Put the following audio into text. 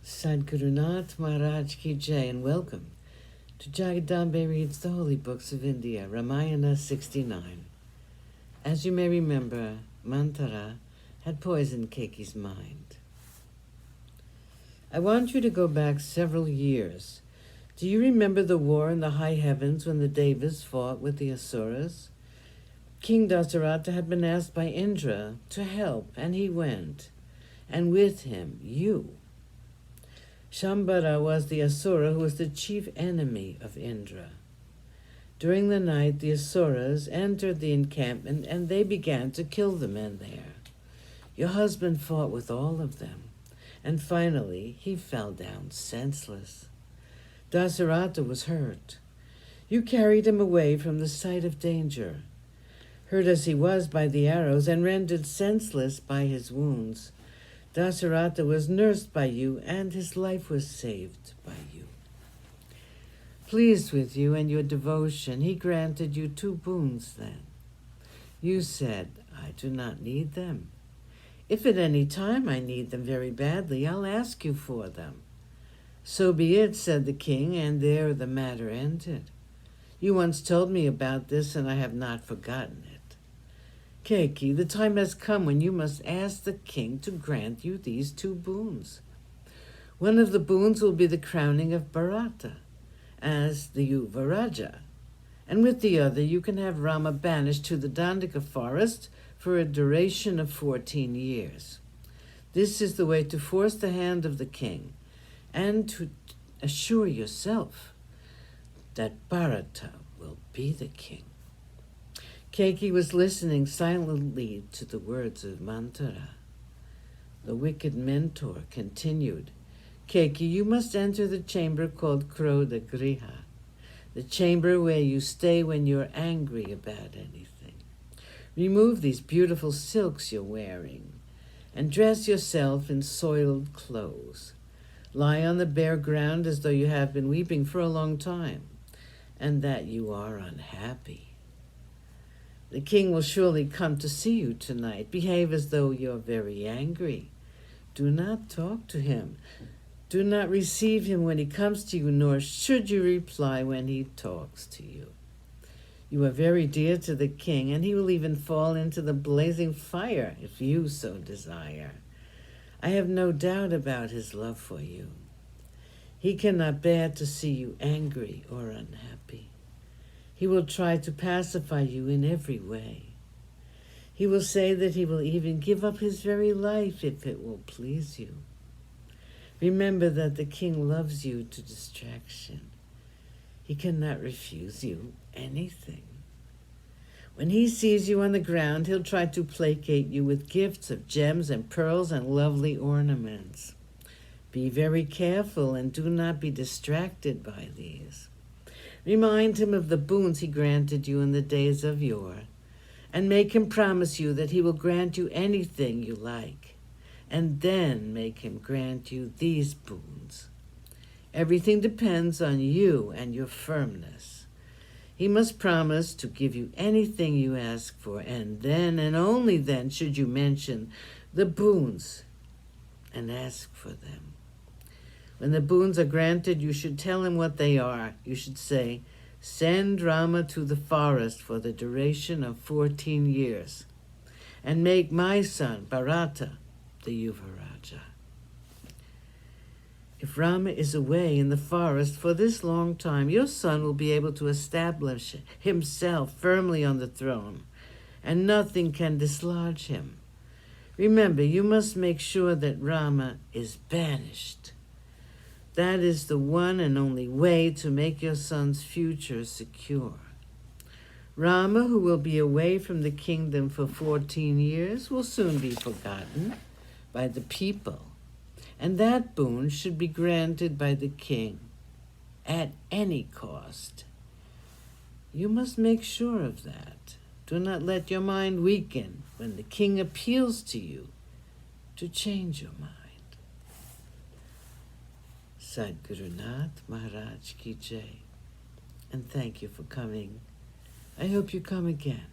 Sadguru Nath Maharaj Ki Jai, and welcome to Jagadambe Reads the Holy Books of India, Ramayana69. As you may remember, Manthara had poisoned Keki's mind. I want you to go back several years. Do you remember the war in the high heavens when the Devas fought with the Asuras? King Dasarata had been asked by Indra to help, and he went, and with him you. Shambhara was the Asura who was the chief enemy of Indra. During the night, the Asuras entered the encampment and they began to kill the men there. Your husband fought with all of them, and finally he fell down senseless. Dasarata was hurt. You carried him away from the sight of danger. Hurt as he was by the arrows and rendered senseless by his wounds, Dasarata was nursed by you, and his life was saved by you. Pleased with you and your devotion, he granted you 2 boons then. You said, I do not need them. If at any time I need them very badly, I'll ask you for them. So be it, said the king, and there the matter ended. You once told me about this, and I have not forgotten it. Keki, the time has come when you must ask the king to grant you these 2 boons. One of the boons will be the crowning of Bharata as the Yuvaraja, and with the other you can have Rama banished to the Dandaka forest for a duration of 14 years. This is the way to force the hand of the king and to assure yourself that Bharata will be the king. Keki was listening silently to the words of Manthara. The wicked mentor continued, Keki, you must enter the chamber called Krodha Griha, the chamber where you stay when you're angry about anything. Remove these beautiful silks you're wearing and dress yourself in soiled clothes. Lie on the bare ground as though you have been weeping for a long time and that you are unhappy. The king will surely come to see you tonight. Behave as though you're very angry. Do not talk to him. Do not receive him when he comes to you, nor should you reply when he talks to you. You are very dear to the king, and he will even fall into the blazing fire if you so desire. I have no doubt about his love for you. He cannot bear to see you angry or unhappy. He will try to pacify you in every way. He will say that he will even give up his very life if it will please you. Remember that the king loves you to distraction. He cannot refuse you anything. When he sees you on the ground, he'll try to placate you with gifts of gems and pearls and lovely ornaments. Be very careful and do not be distracted by these. Remind him of the boons he granted you in the days of yore, and make him promise you that he will grant you anything you like, and then make him grant you these boons. Everything depends on you and your firmness. He must promise to give you anything you ask for, and then and only then should you mention the boons and ask for them. When the boons are granted, you should tell him what they are. You should say, send Rama to the forest for the duration of 14 years, and make my son, Bharata, the Yuvaraja. If Rama is away in the forest for this long time, your son will be able to establish himself firmly on the throne, and nothing can dislodge him. Remember, you must make sure that Rama is banished. That is the one and only way to make your son's future secure. Rama, who will be away from the kingdom for 14 years, will soon be forgotten by the people, and that boon should be granted by the king at any cost. You must make sure of that. Do not let your mind weaken when the king appeals to you to change your mind. Sadguru Nath Maharaj Ki Jai, and thank you for coming. I hope you come again.